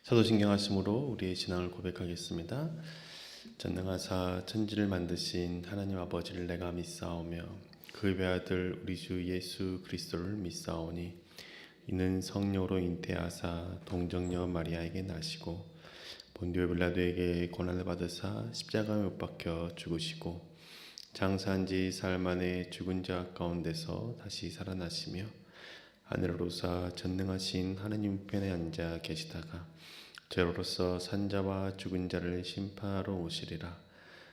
사도신경 하심으로 우리의 신앙을 고백하겠습니다. 전능하사 천지를 만드신 하나님 아버지를 내가 믿사오며 그 외아들 우리 주 예수 그리스도를 믿사오니 이는 성령으로 잉태하사 동정녀 마리아에게 나시고 본디오 빌라도에게 고난을 받으사 십자가에 못 박혀 죽으시고 장사한 지 사흘 만에 죽은 자 가운데서 다시 살아나시며 하늘을 오사 전능하신 하나님 우편에 앉아 계시다가 죄로서 산자와 죽은 자를 심판하러 오시리라.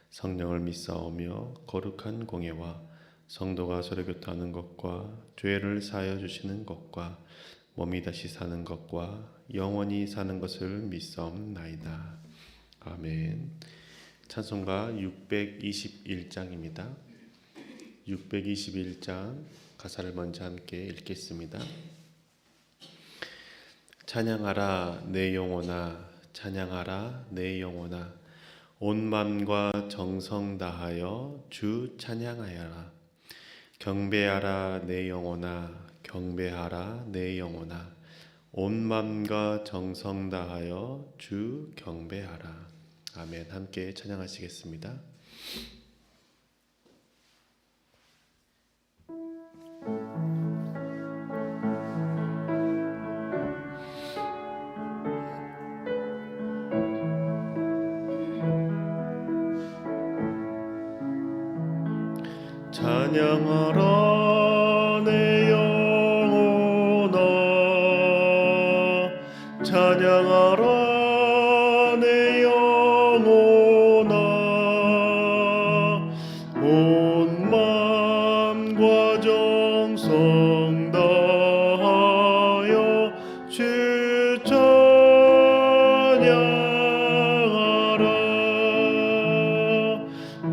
성령을 믿사오며 거룩한 공예와 성도가 서로 교통하는 것과 죄를 사하여 주시는 것과 몸이 다시 사는 것과 영원히 사는 것을 믿사옵나이다. 아멘. 찬송가 621장입니다. 621장 가사를 먼저 함께 읽겠습니다. 찬양하라 내 영혼아, 찬양하라 내 영혼아, 온 맘과 정성 다하여 주 찬양하여라. 경배하라 내 영혼아, 경배하라 내 영혼아, 온 맘과 정성 다하여 주 경배하라. 아멘. 함께 찬양하시겠습니다. 찬양하라 내 영혼아, 찬양하라 내 영혼아, 온 맘과 정성 다하여 주 찬양하라.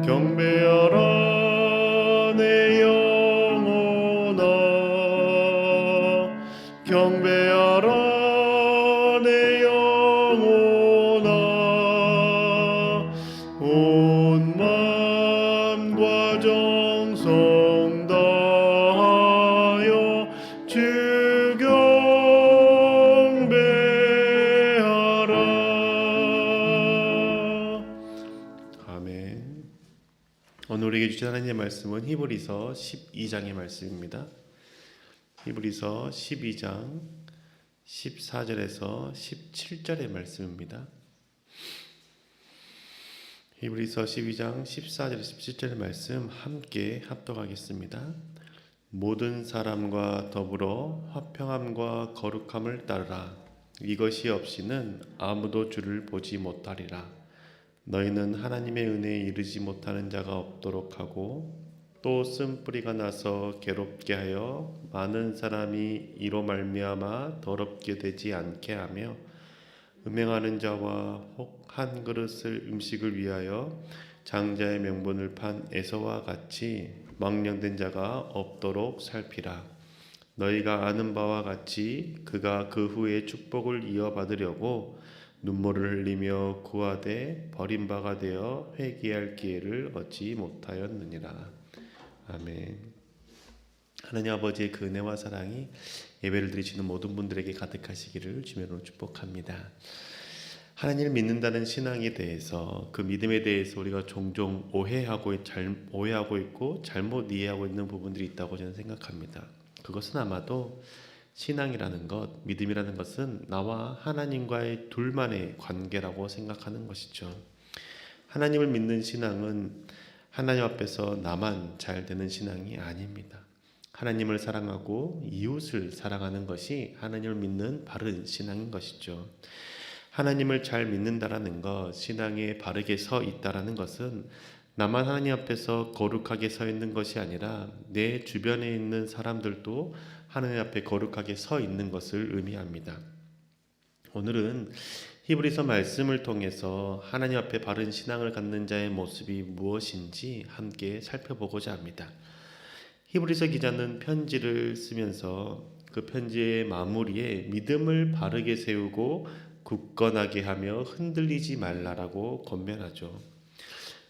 경배하라 경배하라 내 영혼아, 온 맘과 정성 다하여 주 경배하라. 아멘. 오늘 우리에게 주신 하나님의 말씀은 히브리서 12장의 말씀입니다. 히브리서 12장 14절에서 17절의 말씀입니다. 히브리서 12장 14절 17절의 말씀 함께 합독하겠습니다. 모든 사람과 더불어 화평함과 거룩함을 따르라. 이것이 없이는 아무도 주를 보지 못하리라. 너희는 하나님의 은혜에 이르지 못하는 자가 없도록 하고 또 쓴뿌리가 나서 괴롭게 하여 많은 사람이 이로 말미암아 더럽게 되지 않게 하며 음행하는 자와 혹 한 그릇을 음식을 위하여 장자의 명분을 판 에서와 같이 망령된 자가 없도록 살피라. 너희가 아는 바와 같이 그가 그 후에 축복을 이어받으려고 눈물을 흘리며 구하되 버림바가 되어 회개할 기회를 얻지 못하였느니라. 아멘. 하나님 아버지의 그 은혜와 사랑이 예배를 드리시는 모든 분들에게 가득하시기를 주님으로 축복합니다. 하나님을 믿는다는 신앙에 대해서, 그 믿음에 대해서 우리가 종종 오해하고 있고 잘못 이해하고 있는 부분들이 있다고 저는 생각합니다. 그것은 아마도 신앙이라는 것, 믿음이라는 것은 나와 하나님과의 둘만의 관계라고 생각하는 것이죠. 하나님을 믿는 신앙은 하나님 앞에서 나만 잘 되는 신앙이 아닙니다. 하나님을 사랑하고 이웃을 사랑하는 것이 하나님을 믿는 바른 신앙인 것이죠. 하나님을 잘 믿는다라는 것, 신앙에 바르게 서 있다라는 것은 나만 하나님 앞에서 거룩하게 서 있는 것이 아니라 내 주변에 있는 사람들도 하나님 앞에 거룩하게 서 있는 것을 의미합니다. 오늘은 히브리서 말씀을 통해서 하나님 앞에 바른 신앙을 갖는 자의 모습이 무엇인지 함께 살펴보고자 합니다. 히브리서 기자는 편지를 쓰면서 그 편지의 마무리에 믿음을 바르게 세우고 굳건하게 하며 흔들리지 말라라고 권면하죠.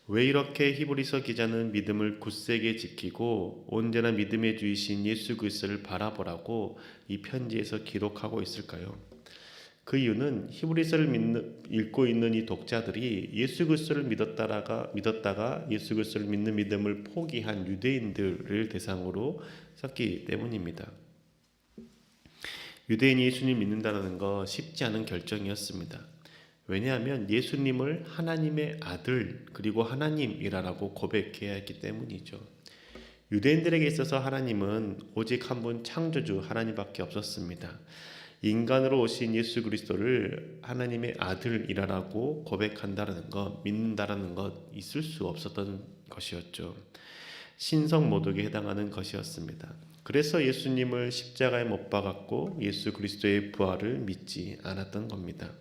왜 이렇게 히브리서 기자는 믿음을 굳세게 지키고 언제나 믿음의 주이신 예수 그리스도를 바라보라고 이 편지에서 기록하고 있을까요? 그 이유는 히브리서를 읽고 있는 이 독자들이 예수 그리스도를 믿었다가 예수 그리스도를 믿는 믿음을 포기한 유대인들을 대상으로 썼기 때문입니다. 유대인이 예수님 믿는다는 거 쉽지 않은 결정이었습니다. 왜냐하면 예수님을 하나님의 아들 그리고 하나님이라고 고백해야 했기 때문이죠. 유대인들에게 있어서 하나님은 오직 한 분 창조주 하나님밖에 없었습니다. 인간으로 오신 예수 그리스도를 하나님의 아들이라고 고백한다는 것, 믿는다는 것 있을 수 없었던 것이었죠. 신성 모독에 해당하는 것이었습니다. 그래서 예수님을 십자가에 못 박았고 예수 그리스도의 부활을 믿지 않았던 겁니다.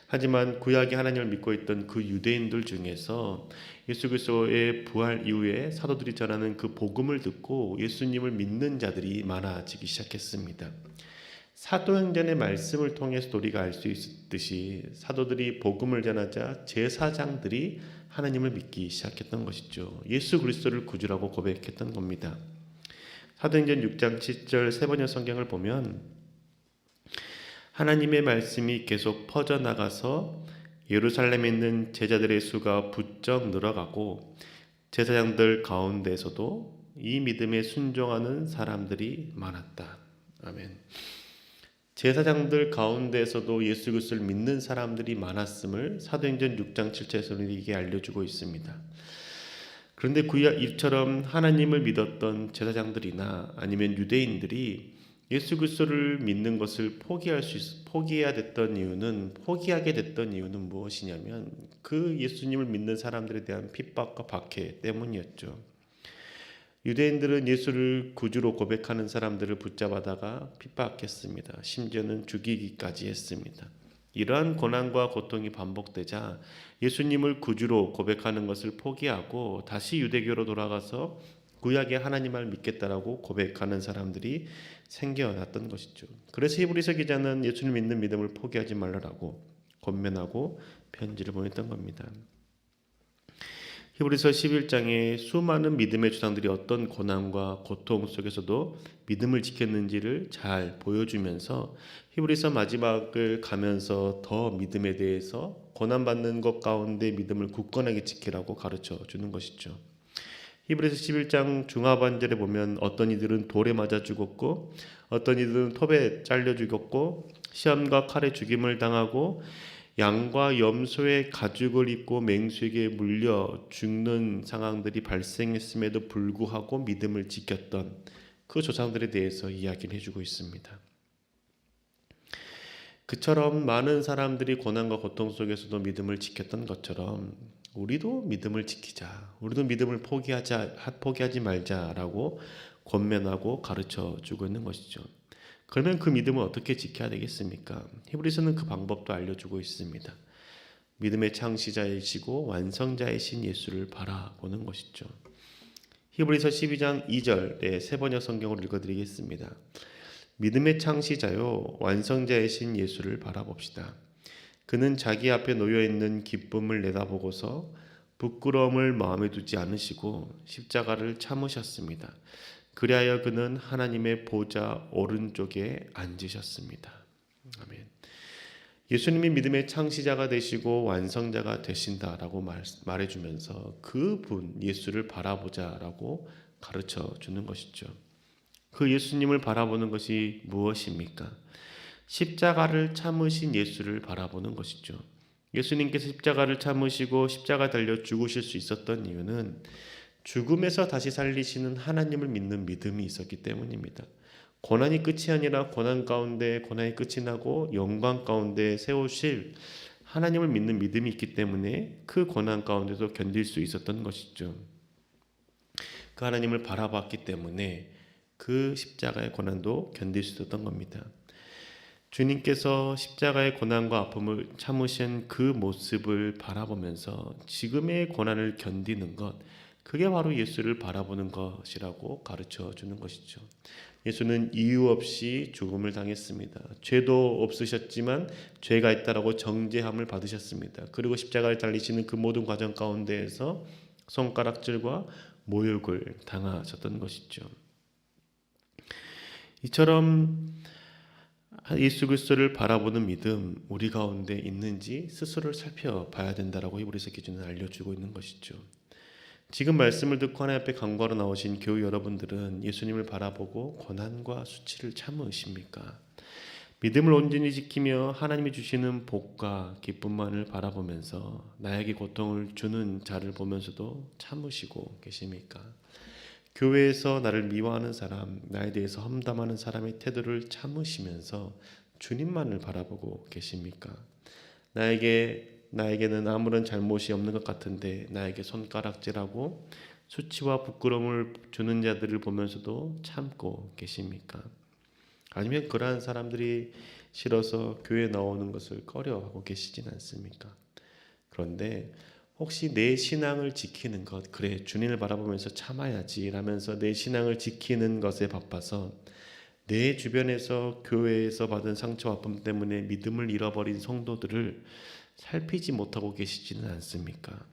하지만 구약의 하나님을 믿고 있던 그 유대인들 중에서 예수 그리스도의 부활 이후에 사도들이 전하는 그 복음을 듣고 예수님을 믿는 자들이 많아지기 시작했습니다. 사도행전의 말씀을 통해서 우리가 알 수 있듯이 사도들이 복음을 전하자 제사장들이 하나님을 믿기 시작했던 것이죠. 예수 그리스도를 구주라고 고백했던 겁니다. 사도행전 6장 7절 세 번역 성경을 보면 하나님의 말씀이 계속 퍼져나가서 예루살렘에 있는 제자들의 수가 부쩍 늘어가고 제사장들 가운데서도 이 믿음에 순종하는 사람들이 많았다. 아멘. 제사장들 가운데서도 예수 그리스도를 믿는 사람들이 많았음을 사도행전 6장 7절에서 우리에게 알려주고 있습니다. 그런데 이처럼 하나님을 믿었던 제사장들이나 아니면 유대인들이 예수 그리스도를 믿는 것을 포기하게 됐던 이유는 무엇이냐면 그 예수님을 믿는 사람들에 대한 핍박과 박해 때문이었죠. 유대인들은 예수를 구주로 고백하는 사람들을 붙잡아다가 핍박했습니다. 심지어는 죽이기까지 했습니다. 이러한 고난과 고통이 반복되자 예수님을 구주로 고백하는 것을 포기하고 다시 유대교로 돌아가서 구약의 하나님을 믿겠다라고 고백하는 사람들이 생겨났던 것이죠. 그래서 히브리서 기자는 예수를 믿는 믿음을 포기하지 말라라고 권면하고 편지를 보냈던 겁니다. 히브리서 11장에 수많은 믿음의 주장들이 어떤 고난과 고통 속에서도 믿음을 지켰는지를 잘 보여주면서 히브리서 마지막을 가면서 더 믿음에 대해서 고난받는 것 가운데 믿음을 굳건하게 지키라고 가르쳐 주는 것이죠. 히브리서 11장 중하반절에 보면 어떤 이들은 돌에 맞아 죽었고 어떤 이들은 톱에 잘려 죽었고 시험과 칼에 죽임을 당하고 양과 염소의 가죽을 입고 맹수에게 물려 죽는 상황들이 발생했음에도 불구하고 믿음을 지켰던 그 조상들에 대해서 이야기를 해주고 있습니다. 그처럼 많은 사람들이 고난과 고통 속에서도 믿음을 지켰던 것처럼 우리도 믿음을 지키자, 우리도 믿음을 포기하지 말자라고 권면하고 가르쳐 주고 있는 것이죠. 그러면 그 믿음을 어떻게 지켜야 되겠습니까? 히브리서는 그 방법도 알려주고 있습니다. 믿음의 창시자이시고 완성자이신 예수를 바라보는 것이죠. 히브리서 12장 2절의 세 번역 성경을 읽어드리겠습니다. 믿음의 창시자요 완성자이신 예수를 바라봅시다. 그는 자기 앞에 놓여있는 기쁨을 내다보고서 부끄러움을 마음에 두지 않으시고 십자가를 참으셨습니다. 그리하여 그는 하나님의 보좌 오른쪽에 앉으셨습니다. 아멘. 예수님이 믿음의 창시자가 되시고 완성자가 되신다라고 말해주면서 그분 예수를 바라보자라고 가르쳐 주는 것이죠. 그 예수님을 바라보는 것이 무엇입니까? 십자가를 참으신 예수를 바라보는 것이죠. 예수님께서 십자가를 참으시고 십자가 달려 죽으실 수 있었던 이유는 죽음에서 다시 살리시는 하나님을 믿는 믿음이 있었기 때문입니다. 고난이 끝이 아니라 고난 가운데 고난이 끝이 나고 영광 가운데 세우실 하나님을 믿는 믿음이 있기 때문에 그 고난 가운데도 견딜 수 있었던 것이죠. 그 하나님을 바라봤기 때문에 그 십자가의 고난도 견딜 수 있었던 겁니다. 주님께서 십자가의 고난과 아픔을 참으신 그 모습을 바라보면서 지금의 고난을 견디는 것, 그게 바로 예수를 바라보는 것이라고 가르쳐 주는 것이죠. 예수는 이유 없이 죽음을 당했습니다. 죄도 없으셨지만 죄가 있다라고 정죄함을 받으셨습니다. 그리고 십자가를 달리시는 그 모든 과정 가운데에서 손가락질과 모욕을 당하셨던 것이죠. 이처럼 예수 그리스도를 바라보는 믿음 우리 가운데 있는지 스스로를 살펴봐야 된다라고 히브리서 기준은 알려주고 있는 것이죠. 지금 말씀을 듣고 하나님 앞에 강구하러 나오신 교우 여러분들은 예수님을 바라보고 고난과 수치를 참으십니까? 믿음을 온전히 지키며 하나님이 주시는 복과 기쁨만을 바라보면서 나에게 고통을 주는 자를 보면서도 참으시고 계십니까? 교회에서 나를 미워하는 사람, 나에 대해서 험담하는 사람의 태도를 참으시면서 주님만을 바라보고 계십니까? 나에게는 아무런 잘못이 없는 것 같은데 나에게 손가락질하고 수치와 부끄러움을 주는 자들을 보면서도 참고 계십니까? 아니면 그러한 사람들이 싫어서 교회 나오는 것을 꺼려하고 계시진 않습니까? 그런데 혹시 내 신앙을 지키는 것, 그래 주님을 바라보면서 참아야지 라면서 내 신앙을 지키는 것에 바빠서 내 주변에서 교회에서 받은 상처와 아픔 때문에 믿음을 잃어버린 성도들을 살피지 못하고 계시지는 않습니까?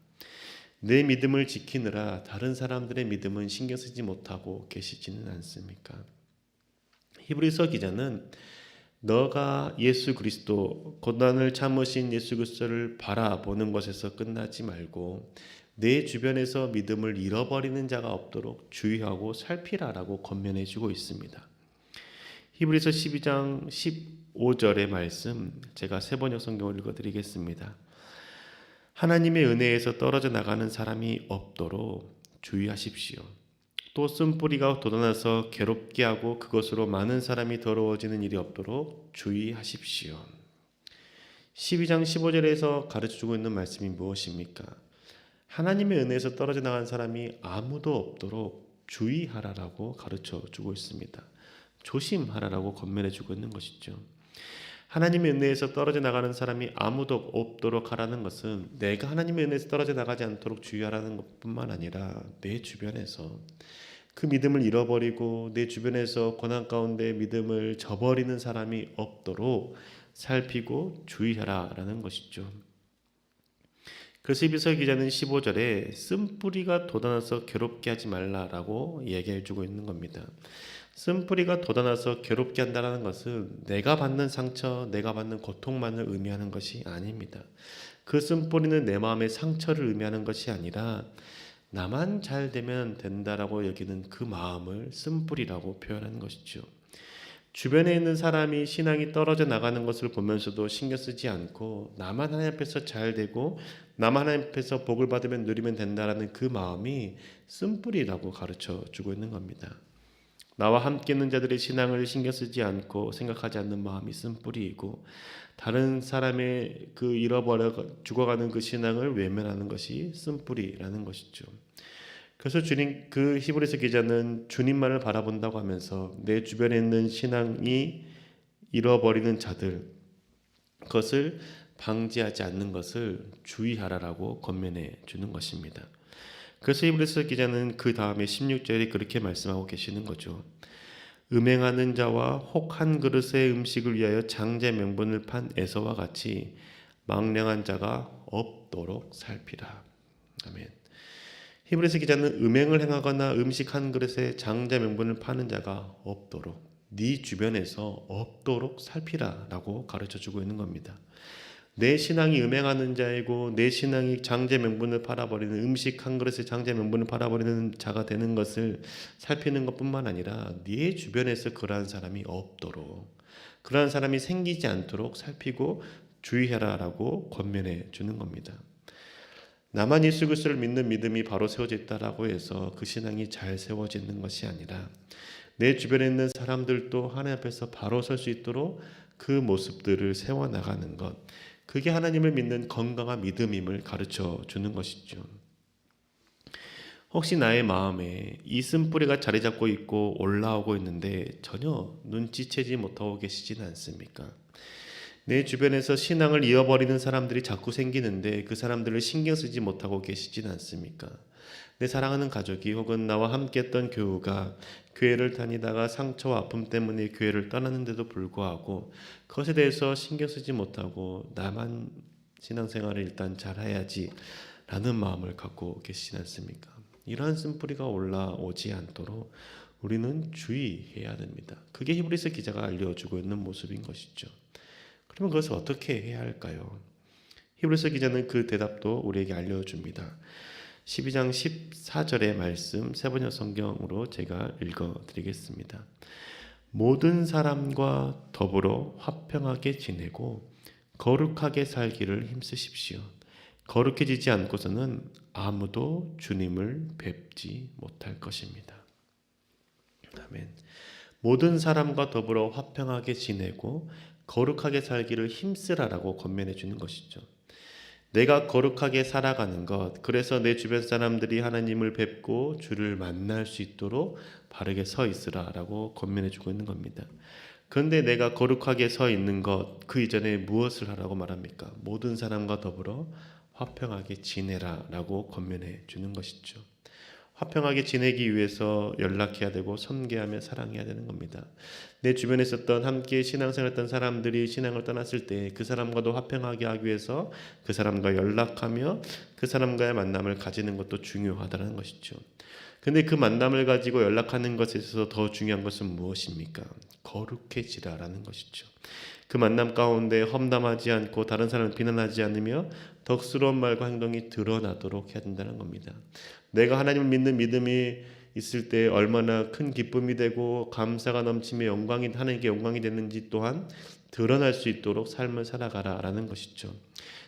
내 믿음을 지키느라 다른 사람들의 믿음은 신경 쓰지 못하고 계시지는 않습니까? 히브리서 기자는 너가 예수 그리스도 고난을 참으신 예수 그리스도를 바라보는 것에서 끝나지 말고 내 주변에서 믿음을 잃어버리는 자가 없도록 주의하고 살피라라고 권면해 주고 있습니다. 히브리서 12장 15절의 말씀 제가 세번역 성경을 읽어드리겠습니다. 하나님의 은혜에서 떨어져 나가는 사람이 없도록 주의하십시오. 또 쓴뿌리가 돋아나서 괴롭게 하고 그것으로 많은 사람이 더러워지는 일이 없도록 주의하십시오. 12장 15절에서 가르쳐주고 있는 말씀이 무엇입니까? 하나님의 은혜에서 떨어져 나간 사람이 아무도 없도록 주의하라라고 가르쳐주고 있습니다. 조심하라라고 권면해주고 있는 것이죠. 하나님의 은혜에서 떨어져 나가는 사람이 아무도 없도록 하라는 것은 내가 하나님의 은혜에서 떨어져 나가지 않도록 주의하라는 것뿐만 아니라 내 주변에서 그 믿음을 잃어버리고 내 주변에서 고난 가운데 믿음을 저버리는 사람이 없도록 살피고 주의하라라는 것이죠. 그래서 히브리서 기자는 15절에 쓴뿌리가 돋아나서 괴롭게 하지 말라라고 얘기해 주고 있는 겁니다. 쓴뿌리가 돋아나서 괴롭게 한다는 것은 내가 받는 상처, 내가 받는 고통만을 의미하는 것이 아닙니다. 그 쓴뿌리는 내 마음의 상처를 의미하는 것이 아니라 나만 잘 되면 된다라고 여기는 그 마음을 쓴뿌리라고 표현하는 것이죠. 주변에 있는 사람이 신앙이 떨어져 나가는 것을 보면서도 신경 쓰지 않고 나만 하나님 앞에서 잘 되고 나만 하나님 앞에서 복을 받으면 누리면 된다라는 그 마음이 쓴뿌리라고 가르쳐 주고 있는 겁니다. 나와 함께 있는 자들의 신앙을 신경 쓰지 않고 생각하지 않는 마음이 쓴뿌리이고 다른 사람의 그 잃어버려 죽어가는 그 신앙을 외면하는 것이 쓴뿌리라는 것이죠. 그래서 그 히브리서 기자는 주님만을 바라본다고 하면서 내 주변에 있는 신앙이 잃어버리는 자들 그것을 방지하지 않는 것을 주의하라라고 권면해 주는 것입니다. 그래서 히브리서 기자는 그 다음에 16절에 그렇게 말씀하고 계시는 거죠. 음행하는 자와 혹 한 그릇의 음식을 위하여 장제 명분을 판 에서와 같이 망령한 자가 없도록 살피라. 아멘. 히브리서 기자는 음행을 행하거나 음식 한 그릇에 장제 명분을 파는 자가 없도록 네 주변에서 없도록 살피라라고 가르쳐주고 있는 겁니다. 내 신앙이 음행하는 자이고 내 신앙이 장제 명분을 팔아버리는 음식 한 그릇에 장제 명분을 팔아버리는 자가 되는 것을 살피는 것뿐만 아니라 네 주변에서 그러한 사람이 없도록 그러한 사람이 생기지 않도록 살피고 주의해라라고 권면해 주는 겁니다. 나만 예수 그리스도를 믿는 믿음이 바로 세워져 있다라고 해서 그 신앙이 잘 세워지는 것이 아니라 내 주변에 있는 사람들도 하나님 앞에서 바로 설 수 있도록 그 모습들을 세워나가는 것 그게 하나님을 믿는 건강한 믿음임을 가르쳐 주는 것이죠. 혹시 나의 마음에 이 쓴뿌리가 자리 잡고 있고 올라오고 있는데 전혀 눈치채지 못하고 계시지는 않습니까? 내 주변에서 신앙을 잃어버리는 사람들이 자꾸 생기는데 그 사람들을 신경 쓰지 못하고 계시지는 않습니까? 내 사랑하는 가족이 혹은 나와 함께했던 교우가 교회를 다니다가 상처와 아픔 때문에 교회를 떠났는데도 불구하고 그것에 대해서 신경 쓰지 못하고 나만 신앙생활을 일단 잘해야지 라는 마음을 갖고 계시지 않습니까? 이러한 쓴뿌리가 올라오지 않도록 우리는 주의해야 됩니다. 그게 히브리서 기자가 알려주고 있는 모습인 것이죠. 그러면 그것을 어떻게 해야 할까요? 히브리서 기자는 그 대답도 우리에게 알려줍니다. 12장 14절의 말씀 세번역 성경으로 제가 읽어드리겠습니다. 모든 사람과 더불어 화평하게 지내고 거룩하게 살기를 힘쓰십시오. 거룩해지지 않고서는 아무도 주님을 뵙지 못할 것입니다. 아멘. 모든 사람과 더불어 화평하게 지내고 거룩하게 살기를 힘쓰라라고 권면해 주는 것이죠. 내가 거룩하게 살아가는 것, 그래서 내 주변 사람들이 하나님을 뵙고 주를 만날 수 있도록 바르게 서 있으라라고 권면해 주고 있는 겁니다. 그런데 내가 거룩하게 서 있는 것, 그 이전에 무엇을 하라고 말합니까? 모든 사람과 더불어 화평하게 지내라라고 권면해 주는 것이죠. 화평하게 지내기 위해서 연락해야 되고 섬기하며 사랑해야 되는 겁니다. 내 주변에 있었던 함께 신앙생활했던 사람들이 신앙을 떠났을 때 그 사람과도 화평하게 하기 위해서 그 사람과 연락하며 그 사람과의 만남을 가지는 것도 중요하다는 것이죠. 근데 그 만남을 가지고 연락하는 것에 있어서 더 중요한 것은 무엇입니까? 거룩해지라라는 것이죠. 그 만남 가운데 험담하지 않고 다른 사람을 비난하지 않으며 덕스러운 말과 행동이 드러나도록 해야 된다는 겁니다. 내가 하나님을 믿는 믿음이 있을 때 얼마나 큰 기쁨이 되고 감사가 넘치며 영광이 하나님께 영광이 되는지 또한 드러날 수 있도록 삶을 살아가라라는 것이죠.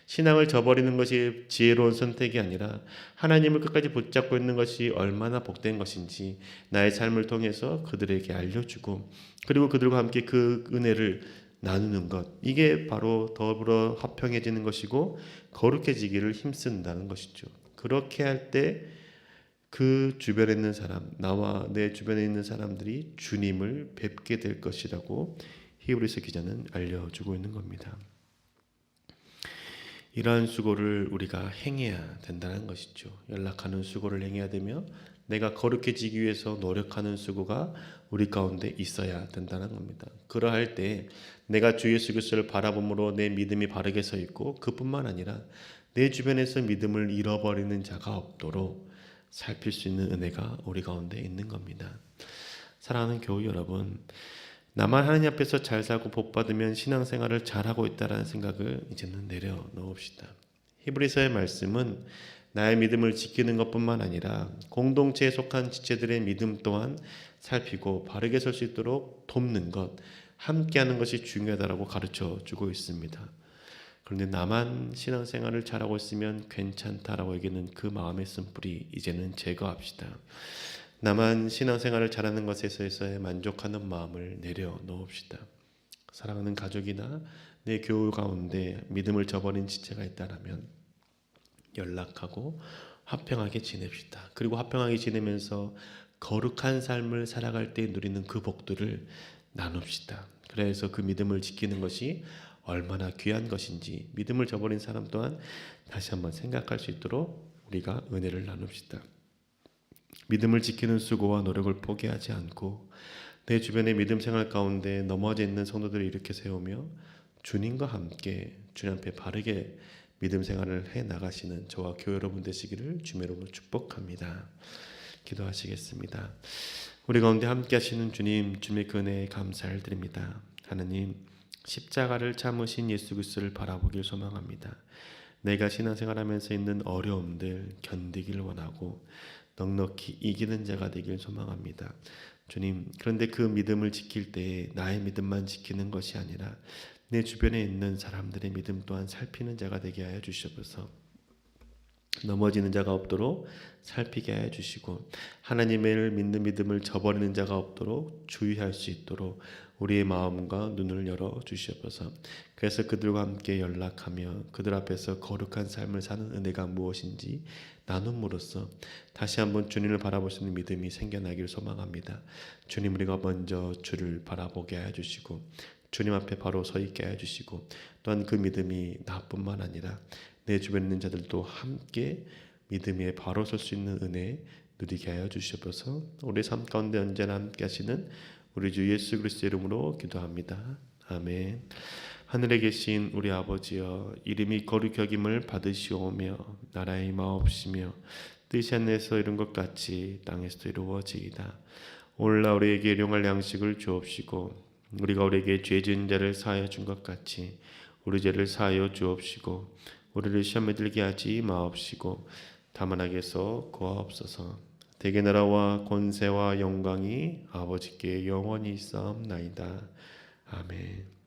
신앙을 저버리는 것이 지혜로운 선택이 아니라 하나님을 끝까지 붙잡고 있는 것이 얼마나 복된 것인지 나의 삶을 통해서 그들에게 알려주고 그리고 그들과 함께 그 은혜를 나누는 것, 이게 바로 더불어 화평해지는 것이고 거룩해지기를 힘쓴다는 것이죠. 그렇게 할 때 그 주변에 있는 사람, 나와 내 주변에 있는 사람들이 주님을 뵙게 될 것이라고 히브리서 기자는 알려주고 있는 겁니다. 이러한 수고를 우리가 행해야 된다는 것이죠. 연락하는 수고를 행해야 되며 내가 거룩해지기 위해서 노력하는 수고가 우리 가운데 있어야 된다는 겁니다. 그러할 때 내가 주 예수 그리스도를 바라봄으로 내 믿음이 바르게 서 있고 그뿐만 아니라 내 주변에서 믿음을 잃어버리는 자가 없도록 살필 수 있는 은혜가 우리 가운데 있는 겁니다. 사랑하는 교우 여러분, 나만 하나님 앞에서 잘 살고 복받으면 신앙생활을 잘하고 있다는 생각을 이제는 내려놓읍시다. 히브리서의 말씀은 나의 믿음을 지키는 것뿐만 아니라 공동체에 속한 지체들의 믿음 또한 살피고 바르게 설 수 있도록 돕는 것, 함께하는 것이 중요하다고 가르쳐주고 있습니다. 그런데 나만 신앙생활을 잘하고 있으면 괜찮다라고 여기는 그 마음의 쓴뿌리 이제는 제거합시다. 나만 신앙생활을 잘하는 것에서의 만족하는 마음을 내려놓읍시다. 사랑하는 가족이나 내 교우 가운데 믿음을 저버린 지체가 있다면 연락하고 화평하게 지냅시다. 그리고 화평하게 지내면서 거룩한 삶을 살아갈 때 누리는 그 복들을 나눕시다. 그래서 그 믿음을 지키는 것이 얼마나 귀한 것인지 믿음을 저버린 사람 또한 다시 한번 생각할 수 있도록 우리가 은혜를 나눕시다. 믿음을 지키는 수고와 노력을 포기하지 않고 내 주변의 믿음 생활 가운데 넘어져 있는 성도들을 일으켜 세우며 주님과 함께 주님 앞에 바르게 믿음 생활을 해 나가시는 저와 교회 여러분 되시기를 주님의 이름으로 축복합니다. 기도하시겠습니다. 우리 가운데 함께 하시는 주님, 주님의 그 은혜에 감사를 드립니다. 하나님, 십자가를 참으신 예수 그리스도를 바라보길 소망합니다. 내가 신앙생활하면서 있는 어려움들 견디길 원하고 넉넉히 이기는 자가 되길 소망합니다. 주님, 그런데 그 믿음을 지킬 때 나의 믿음만 지키는 것이 아니라 내 주변에 있는 사람들의 믿음 또한 살피는 자가 되게 하여 주시옵소서. 넘어지는 자가 없도록 살피게 하여 주시고 하나님을 믿는 믿음을 저버리는 자가 없도록 주의할 수 있도록 우리의 마음과 눈을 열어 주시옵소서. 그래서 그들과 함께 연락하며 그들 앞에서 거룩한 삶을 사는 은혜가 무엇인지 나눔으로써 다시 한번 주님을 바라볼 수 있는 믿음이 생겨나길 소망합니다. 주님, 우리가 먼저 주를 바라보게 하여 주시고 주님 앞에 바로 서 있게 하여 주시고 또한 그 믿음이 나뿐만 아니라 내 주변에 있는 자들도 함께 믿음 위에 바로 설 수 있는 은혜 누리게 하여 주시옵소서. 우리 삶 가운데 언제나 함께 하시는 우리 주 예수 그리스도의 이름으로 기도합니다. 아멘. 하늘에 계신 우리 아버지여, 이름이 거룩히 여김을 받으시오며 나라의 임하옵시며 뜻이 하늘에서 이룬 것 같이 땅에서도 이루어지이다. 오늘날 우리에게 일용할 양식을 주옵시고 우리가 우리에게 죄 지은 자를 사하여 준 것 같이 우리 죄를 사하여 주옵시고 우리를 시험에 들게 하지 마옵시고 다만 악에서 구하옵소서. 대개 나라와 권세와 영광이 아버지께 영원히 있사옵나이다. 아멘.